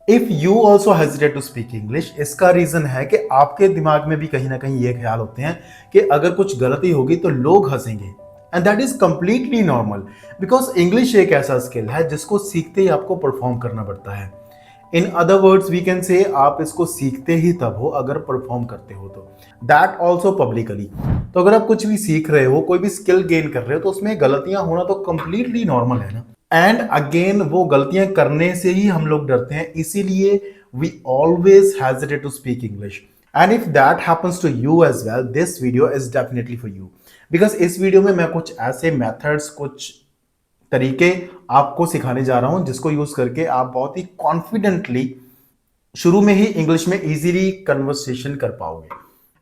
If you also hesitate to speak English, इसका reason है कि आपके दिमाग में भी कहीं ना कहीं ये ख्याल होते हैं कि अगर कुछ गलती होगी तो लोग हंसेंगे, and that is completely normal, because English एक ऐसा स्किल है जिसको सीखते ही आपको परफॉर्म करना पड़ता है। In other words we can say आप इसको सीखते ही तब हो अगर परफॉर्म करते हो तो, दैट ऑल्सो पब्लिकली। तो अगर आप कुछ भी सीख रहे हो, कोई भी स्किल गेन कर रहे हो, तो उसमें गलतियां होना तो कंप्लीटली नॉर्मल है ना। एंड अगेन वो गलतियां करने से ही हम लोग डरते हैं, इसीलिए we always hesitate to speak English. And if that happens to you as well, this video is definitely for you, because इस वीडियो में मैं कुछ ऐसे मेथड्स, कुछ तरीके आपको सिखाने जा रहा हूं जिसको यूज करके आप बहुत ही कॉन्फिडेंटली शुरू में ही इंग्लिश में इजीली कन्वर्सेशन कर पाओगे।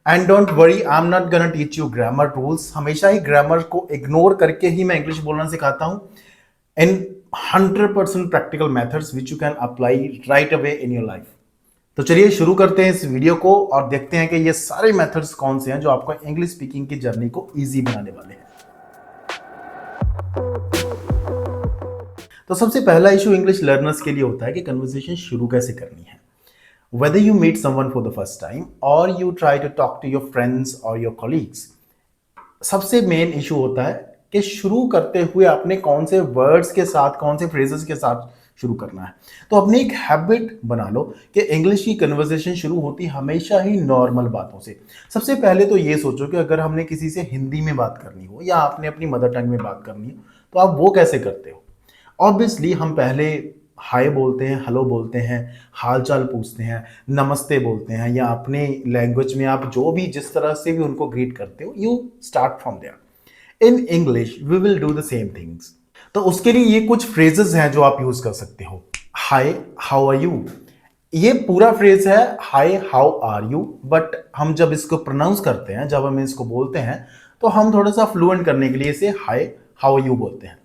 And don't worry, I am not gonna teach you grammar rules. हमेशा ही ग्रामर को इग्नोर करके ही मैं इंग्लिश बोलना सिखाता हूं इन 100% practical methods which you can apply right away in your life. तो चलिए शुरू करते हैं इस वीडियो को और देखते हैं कि ये सारे मेथड्स कौन से हैं जो आपको इंग्लिश स्पीकिंग की जर्नी को इजी बनाने वाले हैं। तो सबसे पहला इशू इंग्लिश लर्नर्स के लिए होता है कि कन्वर्सेशन शुरू कैसे करनी है। Whether you meet someone for the first time or you try to talk to your friends or your colleagues, सबसे मेन इशू होता है कि शुरू करते हुए आपने कौन से वर्ड्स के साथ, कौन से फ्रेजेस के साथ शुरू करना है। तो अपनी एक हैबिट बना लो कि इंग्लिश की कन्वर्सेशन शुरू होती हमेशा ही नॉर्मल बातों से। सबसे पहले तो ये सोचो कि अगर हमने किसी से हिंदी में बात करनी हो या आपने अपनी मदर टंग में बात करनी हो तो आप वो कैसे करते हो। ऑब्वियसली हम पहले हाय बोलते हैं, हेलो बोलते हैं, हाल चाल पूछते हैं, नमस्ते बोलते हैं, या अपने लैंग्वेज में आप जो भी जिस तरह से भी उनको ग्रीट करते हो, you start from there. In English we will do the same things. तो उसके लिए ये कुछ फ्रेजेस हैं जो आप यूज कर सकते हो। हाय, हाउ आर यू, ये पूरा फ्रेज है hi how are you, but हम जब इसको प्रोनाउंस करते हैं, जब हम इसको बोलते हैं, तो हम थोड़ा सा फ्लुएंट करने के लिए इसे हाय हाउ आर यू बोलते हैं।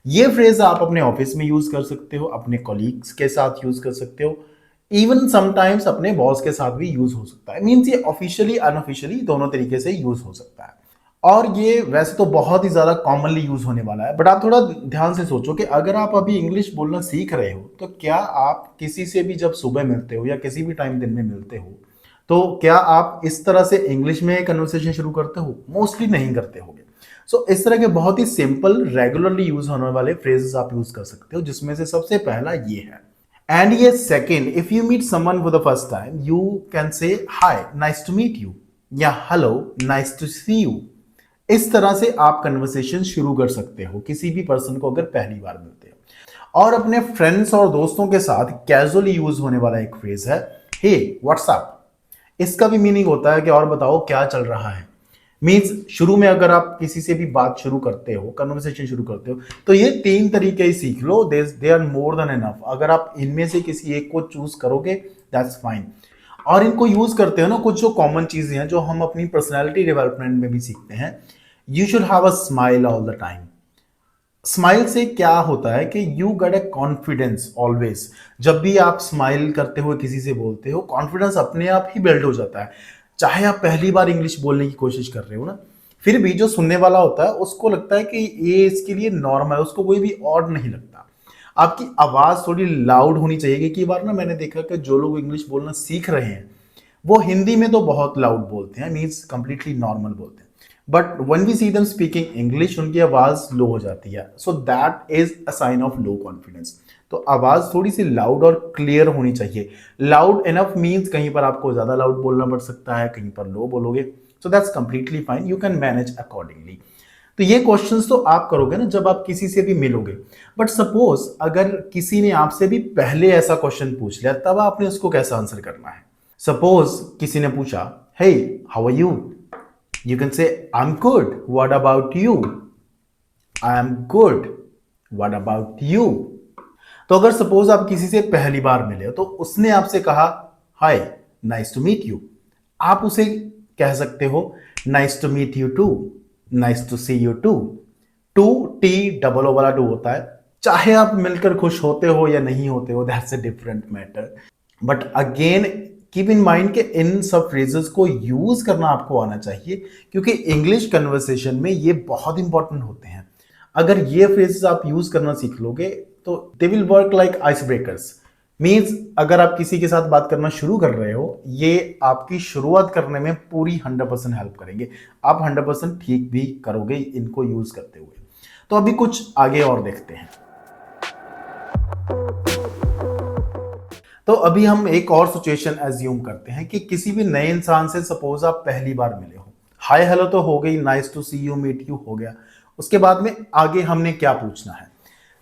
ये फ्रेज आप अपने ऑफिस में यूज कर सकते हो, अपने कॉलीग्स के साथ यूज कर सकते हो, इवन समटाइम्स अपने बॉस के साथ भी यूज हो सकता है। मींस ये ऑफिशियली अनऑफिशियली दोनों तरीके से यूज हो सकता है। और ये वैसे तो बहुत ही ज्यादा कॉमनली यूज होने वाला है, बट आप थोड़ा ध्यान से सोचो कि अगर आप अभी इंग्लिश बोलना सीख रहे हो तो क्या आप किसी से भी जब सुबह मिलते हो या किसी भी टाइम दिन में मिलते हो तो क्या आप इस तरह से इंग्लिश में कन्वर्सेशन शुरू करते हो? मोस्टली नहीं करते होगे। सो इस तरह के बहुत ही सिंपल रेगुलरली यूज होने वाले फ्रेजेस आप यूज कर सकते हो, जिसमें से सबसे पहला ये है। एंड ये second, if you meet someone for the first time you can say hi nice to meet you, या hello nice to see you. इस तरह से आप कन्वर्सेशन शुरू कर सकते हो किसी भी पर्सन को अगर पहली बार मिलते हो। और अपने फ्रेंड्स और दोस्तों के साथ कैजुअली यूज होने वाला एक फ्रेज है हे व्हाट्सएप। इसका भी मीनिंग होता है कि और बताओ क्या चल रहा है। मीन्स शुरू में अगर आप किसी से भी बात शुरू करते हो, कन्वर्सेशन शुरू करते हो, तो ये तीन तरीके ही सीख लो, they are more than enough. अगर आप इनमें से किसी एक को चूज करोगे दैट्स फाइन। और इनको यूज करते हो ना, कुछ जो कॉमन चीजें हैं जो हम अपनी पर्सनैलिटी डेवलपमेंट में भी सीखते हैं। You should have a smile all the time. Smile से क्या होता है कि you get A confidence always. जब भी आप स्माइल करते हुए किसी से बोलते हो, कॉन्फिडेंस अपने आप ही बिल्ड हो जाता है। चाहे आप पहली बार इंग्लिश बोलने की कोशिश कर रहे हो ना, फिर भी जो सुनने वाला होता है उसको लगता है कि ये इसके लिए नॉर्मल है, उसको कोई भी ऑड नहीं लगता। आपकी आवाज थोड़ी लाउड होनी चाहिए। कई बार ना मैंने देखा कि जो लोग इंग्लिश बोलना सीख रहे हैं वो हिंदी में तो बहुत लाउड बोलते हैं, मीन्स कंप्लीटली नॉर्मल बोलते हैं, but when we see them speaking English उनकी आवाज लो हो जाती है। So that is a sign of low confidence. तो आवाज थोड़ी सी लाउड और क्लियर होनी चाहिए। लाउड इनफ मीन्स कहीं पर आपको ज्यादा लाउड बोलना पड़ सकता है, कहीं पर लो बोलोगे, so that's completely fine, you can manage accordingly. तो ये क्वेश्चंस तो आप करोगे ना जब आप किसी से भी मिलोगे। बट सपोज अगर किसी ने आपसे भी पहले ऐसा क्वेश्चन पूछ लिया, तब आपने उसको कैसा आंसर करना है। सपोज किसी ने पूछा hey how are you, you can say I'm good, what about you? I am good, what about you? तो अगर सपोज आप किसी से पहली बार मिले हो तो उसने आपसे कहा hi nice to meet you, आप उसे कह सकते हो nice to meet you too, nice to see you too. Too T double O वाला टू होता है। चाहे आप मिलकर खुश होते हो या नहीं होते हो, that's a different matter. But again keep in mind कि इन सब फ्रेजेस को यूज करना आपको आना चाहिए, क्योंकि इंग्लिश कन्वर्सेशन में ये बहुत इंपॉर्टेंट होते हैं। अगर ये फ्रेजेस आप यूज करना सीख लोगे तो they will work like ice breakers. Means अगर आप किसी के साथ बात करना शुरू कर रहे हो, ये आपकी शुरुआत करने में पूरी 100% हेल्प करेंगे। आप 100% ठीक भी करोगे इनको यूज करते हुए। तो अभी कुछ आगे और देखते हैं। तो अभी हम एक और सिचुएशन एज्यूम करते हैं कि किसी भी नए इंसान से सपोज आप पहली बार मिले हो। हाय हेलो तो हो गई, nice to see you, meet you हो गया। उसके बाद में आगे हमने क्या पूछना है?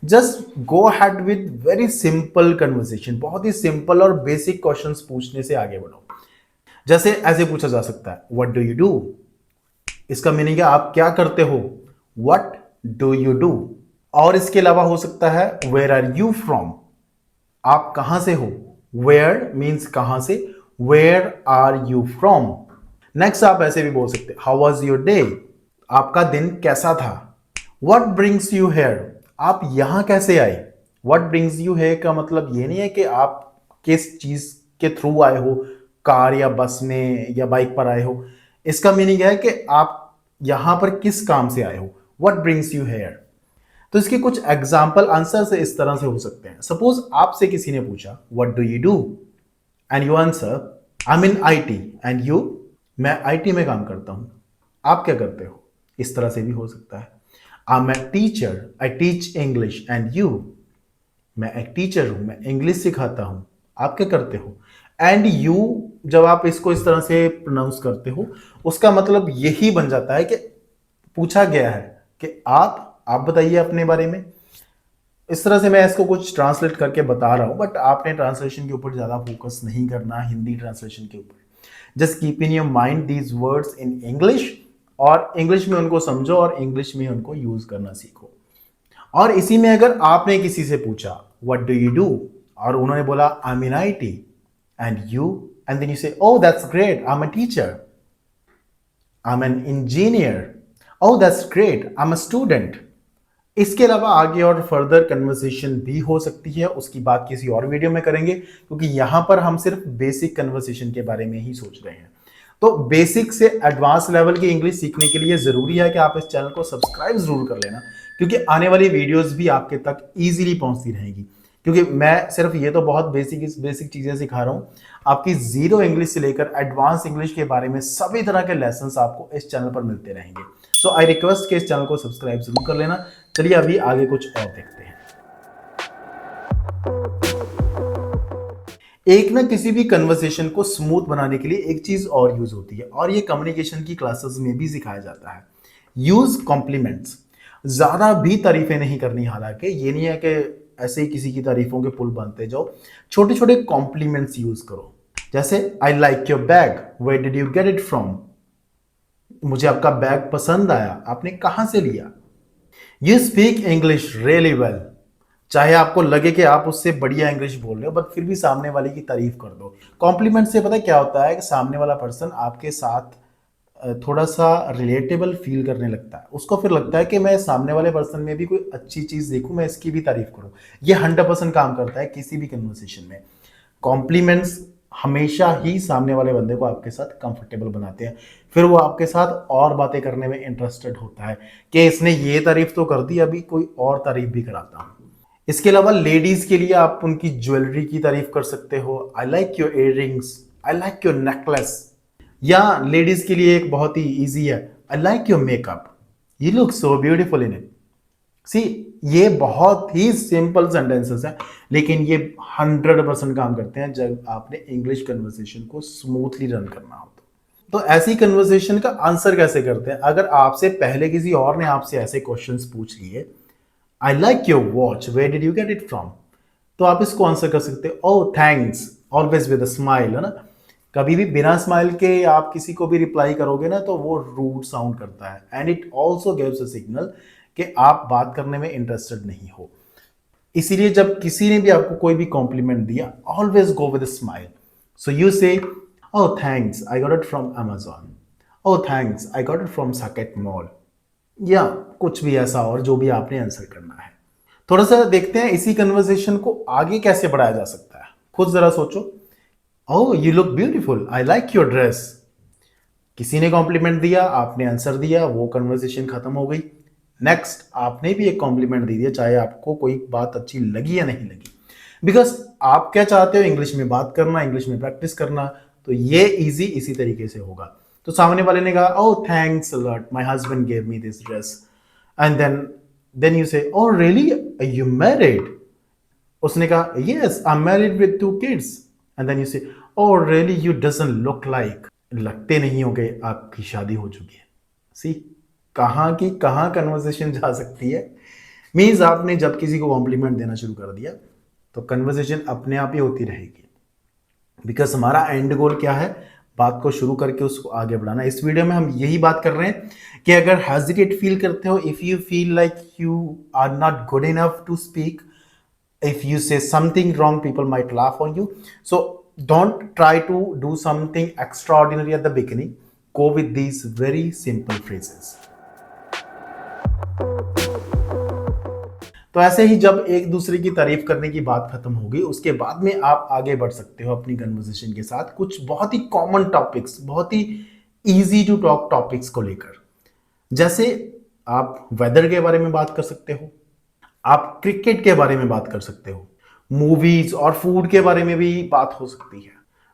Just go had with very simple conversation. बहुत ही सिंपल और बेसिक क्वेश्चंस पूछने से आगे बढ़ो। जैसे ऐसे पूछा जा सकता है, व्हाट डू यू डू? इसका मीनिंग है आप क्या करते हो? What do you do? और इसके अलावा हो सकता है, वेयर आर यू फ्रॉम? आप कहां से हो? वेयर मीन्स कहां से, where are you from? Next आप ऐसे भी बोल सकते, हाउ वॉज योर डे? आपका दिन कैसा था? What brings you here? आप यहां कैसे आए? वट ब्रिंग्स यू हेयर का मतलब ये नहीं है कि आप किस चीज के थ्रू आए हो, कार या बस में या बाइक पर आए हो। इसका मीनिंग है कि आप यहां पर किस काम से आए हो। What brings you here? तो इसके कुछ एग्जाम्पल आंसर से इस तरह से हो सकते हैं। सपोज आपसे किसी ने पूछा, what do you do? And you answer, I am in IT. And you? मैं आईटी में काम करता हूं। आप क्या करते हो? इस तरह से भी हो सकता है। I am a teacher, I teach English. And you? मैं एक टीचर हूं, मैं इंग्लिश सिखाता हूं। आप क्या करते हो? एंड यू जब आप इसको इस तरह से प्रोनाउंस करते हो, उसका मतलब यही बन जाता है कि पूछा गया है कि आप बताइए अपने बारे में। इस तरह से मैं इसको कुछ ट्रांसलेट करके बता रहा हूं, बट आपने ट्रांसलेशन के ऊपर ज्यादा फोकस नहीं करना, हिंदी ट्रांसलेशन के ऊपर। Just keep in your mind these words in English, और इंग्लिश में उनको समझो और इंग्लिश में उनको यूज करना सीखो। और इसी में अगर आपने किसी से पूछा, व्हाट डू यू डू? और उन्होंने बोला, I am in IT. And you? And then you say, oh that's great, I am a teacher. I am an engineer. Oh that's great, I am a student. इसके अलावा आगे और further conversation भी हो सकती है, उसकी बात किसी और वीडियो में करेंगे, क्योंकि यहां पर हम सिर्फ बेसिक कन्वर्सेशन के बारे में ही सोच रहे हैं। तो बेसिक से एडवांस लेवल की इंग्लिश सीखने के लिए जरूरी है कि आप इस चैनल को सब्सक्राइब जरूर कर लेना, क्योंकि आने वाली वीडियोस भी आपके तक इजीली पहुंचती रहेंगी। क्योंकि मैं सिर्फ ये तो बहुत बेसिक चीजें सिखा रहा हूं, आपकी जीरो इंग्लिश से लेकर एडवांस इंग्लिश के बारे में सभी तरह के लेसन आपको इस चैनल पर मिलते रहेंगे। सो आई रिक्वेस्ट कि इस चैनल को सब्सक्राइब जरूर कर लेना। चलिए अभी आगे कुछ और देखते हैं। एक ना किसी भी कन्वर्सेशन को स्मूथ बनाने के लिए एक चीज और यूज होती है, और ये कम्युनिकेशन की क्लासेस में भी सिखाया जाता है। Use compliments. ज्यादा भी तारीफें नहीं करनी, हालांकि ये नहीं है कि ऐसे ही किसी की तारीफों के पुल बनते जाओ। छोटे छोटे कॉम्प्लीमेंट्स यूज करो। जैसे, I like your bag, where did you get it from? मुझे आपका बैग पसंद आया, आपने कहां से लिया? You speak English really well. चाहे आपको लगे कि आप उससे बढ़िया इंग्लिश बोल रहे हो, बट फिर भी सामने वाले की तारीफ कर दो। कॉम्प्लीमेंट से पता है क्या होता है कि सामने वाला पर्सन आपके साथ थोड़ा सा रिलेटेबल फील करने लगता है। उसको फिर लगता है कि मैं सामने वाले पर्सन में भी कोई अच्छी चीज देखूं, मैं इसकी भी तारीफ करूं। ये 100% काम करता है किसी भी कन्वर्सेशन में। कॉम्प्लीमेंट्स हमेशा ही सामने वाले बंदे को आपके साथ कंफर्टेबल बनाते हैं। फिर वो आपके साथ और बातें करने में इंटरेस्टेड होता है कि इसने ये तारीफ तो कर दी, अभी कोई और तारीफ भी कराता हूं। इसके अलावा लेडीज के लिए आप उनकी ज्वेलरी की तारीफ कर सकते हो। I like your earrings, I like your necklace. या लेडीज के लिए एक बहुत ही इजी है, I like your makeup, you look so beautiful in it. See, ये बहुत ही सिंपल सेंटेंसेस हैं, लेकिन ये 100% काम करते हैं जब आपने इंग्लिश कन्वर्सेशन को स्मूथली रन करना हो। तो ऐसी कन्वर्सेशन का आंसर कैसे करते हैं? अगर आपसे पहले किसी और ने आपसे ऐसे क्वेश्चंस पूछ लिए, I like your watch, where did you get it from? तो आप इसको आंसर कर सकते हो, oh thanks, always with a smile, है ना। कभी भी बिना स्माइल के आप किसी को भी रिप्लाई करोगे ना, तो वो रूड साउंड करता है, and it also gives a signal कि आप बात करने में इंटरेस्टेड नहीं हो। इसीलिए जब किसी ने भी आपको कोई भी कॉम्प्लीमेंट दिया, always go with a smile. So you say, oh thanks, I got it from Amazon. Oh thanks, I got it from Saket mall. या कुछ भी ऐसा और जो भी आपने आंसर करना है। थोड़ा सा देखते हैं इसी कन्वर्सेशन को आगे कैसे बढ़ाया जा सकता है। खुद जरा सोचो, oh you look beautiful, I like your dress. किसी ने कॉम्प्लीमेंट दिया, आपने आंसर दिया, वो कन्वर्सेशन खत्म हो गई। नेक्स्ट आपने भी एक कॉम्प्लीमेंट दे दिया, चाहे आपको कोई बात अच्छी लगी या नहीं लगी। बिकॉज आप क्या चाहते हो, इंग्लिश में बात करना, इंग्लिश में प्रैक्टिस करना, तो ये इजी इसी तरीके से होगा। तो सामने वाले ने कहा, oh thanks a lot, my husband gave me this dress, and then you say, oh really you married? उसने कहा, yes I am married with 2 kids, and then you say, oh really you doesn't look like, लगते नहीं हो गए आपकी शादी हो चुकी है। सी कहाँ की कहाँ कन्वर्सेशन जा सकती है। मीन्स आपने जब किसी को कॉम्प्लीमेंट देना शुरू कर दिया तो कन्वर्सेशन अपने आप ही होती रहेगी, बिकॉज हमारा एंड गोल क्या है, बात को शुरू करके उसको आगे बढ़ाना। इस वीडियो में हम यही बात कर रहे हैं कि अगर हेजिटेट फील करते हो, if you feel like you are not good enough to speak, if you say something wrong, people might laugh on you. So don't try to do something extraordinary at the beginning. Go with these very simple phrases. तो ऐसे ही जब एक दूसरे की तारीफ करने की बात खत्म होगी, उसके बाद में आप आगे बढ़ सकते हो अपनी कन्वर्सेशन के साथ कुछ बहुत ही कॉमन टॉपिक्स, बहुत ही इजी टू टॉक टॉपिक्स को लेकर। जैसे आप वेदर के बारे में बात कर सकते हो, आप क्रिकेट के बारे में बात कर सकते हो, मूवीज और फूड के बारे में भी बात हो सकती है।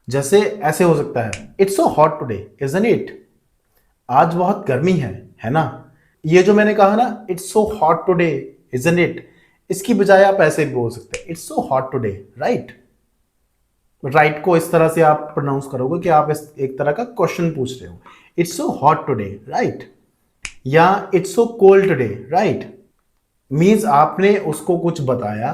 जैसे ऐसे हो सकता है, it's so hot today isn't it, आज बहुत गर्मी है ना। ये जो मैंने कहा ना, it's so hot today isn't it, इसकी बजाय आप ऐसे भी बोल सकते हैं, it's so hot today, right. Right को इस तरह से आप प्रोनाउंस करोगे कि आप एक तरह का क्वेश्चन पूछ रहे हो, it's so hot today, right, या it's so cold today, right. Means आपने उसको कुछ बताया,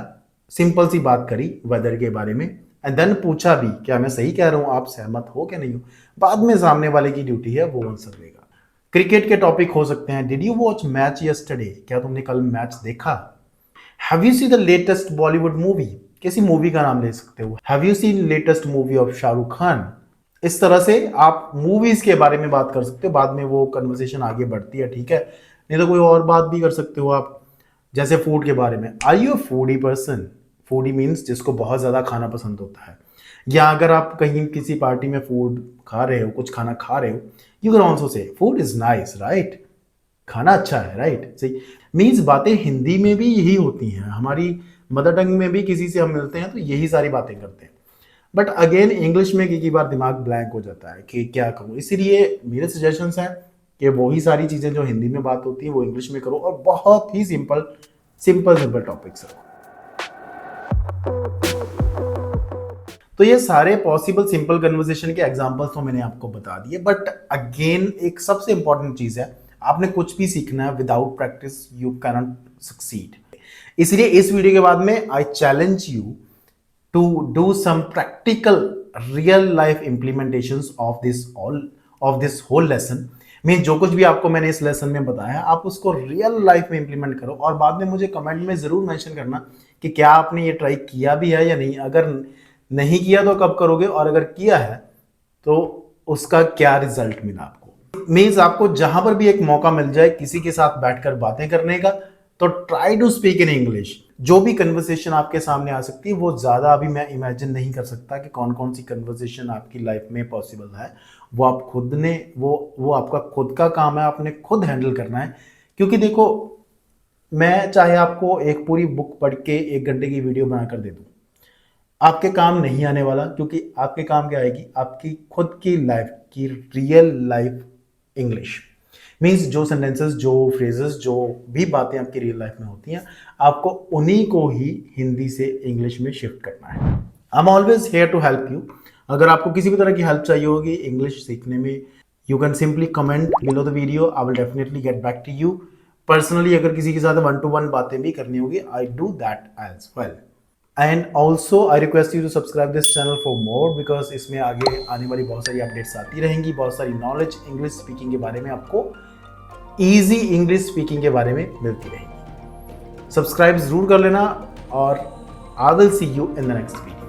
सिंपल सी बात करी वेदर के बारे में, एंड देन पूछा भी क्या मैं सही कह रहा हूं, आप सहमत हो क्या नहीं हो। बाद में सामने वाले की ड्यूटी है वो आंसर देगा। क्रिकेट के टॉपिक हो सकते हैं, did you watch match yesterday, क्या तुमने कल मैच देखा। Have you seen the latest Bollywood movie, किसी मूवी का नाम ले सकते हो, have you seen latest movie of Shahrukh Khan. इस तरह से आप मूवीज के बारे में बात कर सकते हो, बाद में वो कन्वर्सेशन आगे बढ़ती है, ठीक है। नहीं तो कोई और बात भी कर सकते हो आप, जैसे फूड के बारे में, are you a foodie person. Foodie means जिसको बहुत ज़्यादा खाना पसंद होता है, या अगर आप कहीं किसी पार्टी में फूड खा रहे हो, कुछ खाना खा रहे हो, you can also say food is nice, right, खाना अच्छा है, राइट। सही मीन्स बातें हिंदी में भी यही होती हैं, हमारी मदर टंग में भी किसी से हम मिलते हैं तो यही सारी बातें करते हैं। बट अगेन इंग्लिश में कई बार दिमाग ब्लैंक हो जाता है कि क्या करूँ, इसीलिए मेरे सजेशंस हैं कि वही सारी चीज़ें जो हिंदी में बात होती हैं वो इंग्लिश में करो, और बहुत ही सिंपल टॉपिक्स है। तो ये सारे पॉसिबल सिंपल कन्वर्सेशन के एग्जांपल्स तो मैंने आपको बता दिए, बट अगेन एक सबसे इंपॉर्टेंट चीज़ है, आपने कुछ भी सीखना है, without practice you can not succeed. इसलिए इस वीडियो के बाद में I challenge you to do some practical real life implementations of this whole lesson. Mean जो कुछ भी आपको मैंने इस लेसन में बताया, आप उसको रियल लाइफ में इंप्लीमेंट करो, और बाद में मुझे कमेंट में जरूर मेंशन करना कि क्या आपने ये ट्राई किया भी है या नहीं। अगर नहीं किया तो कब करोगे, और अगर किया है तो उसका क्या रिजल्ट मिला आपको। मीन्स आपको जहां पर भी एक मौका मिल जाए किसी के साथ बैठकर बातें करने का, तो try to speak in English. जो भी कन्वर्सेशन आपके सामने आ सकती है, वो ज़्यादा अभी मैं इमेजिन नहीं कर सकता कि कौन कौन सी कन्वर्सेशन आपकी लाइफ में पॉसिबल है। वो आप खुद ने वो आपका खुद का काम है, आपने खुद हैंडल करना है। क्योंकि देखो, मैं चाहे आपको एक पूरी बुक पढ़ के 1 घंटे की वीडियो बनाकर दे दूँ, आपके काम नहीं आने वाला, क्योंकि आपके काम क्या आएगी, आपकी खुद की लाइफ की रियल लाइफ इंग्लिश। मीन्स जो सेंटेंसेस, जो फ्रेजेस, जो भी बातें आपकी रियल लाइफ में होती हैं, आपको उन्हीं को ही हिंदी से इंग्लिश में शिफ्ट करना है। I am always here to help you. अगर आपको किसी भी तरह की हेल्प चाहिए होगी इंग्लिश सीखने में, you can simply comment below the video, I will definitely get back to you personally. अगर किसी के साथ 1-to-1 बातें भी करनी होगी, I do that as well. And also I request you to subscribe this channel for more, because इसमें आगे आने वाली बहुत सारी अपडेट्स आती रहेंगी, बहुत सारी नॉलेज इंग्लिश स्पीकिंग के बारे में, आपको ईजी इंग्लिश स्पीकिंग के बारे में मिलती रहेगी। सब्सक्राइब जरूर कर लेना, और I will see you in the next video.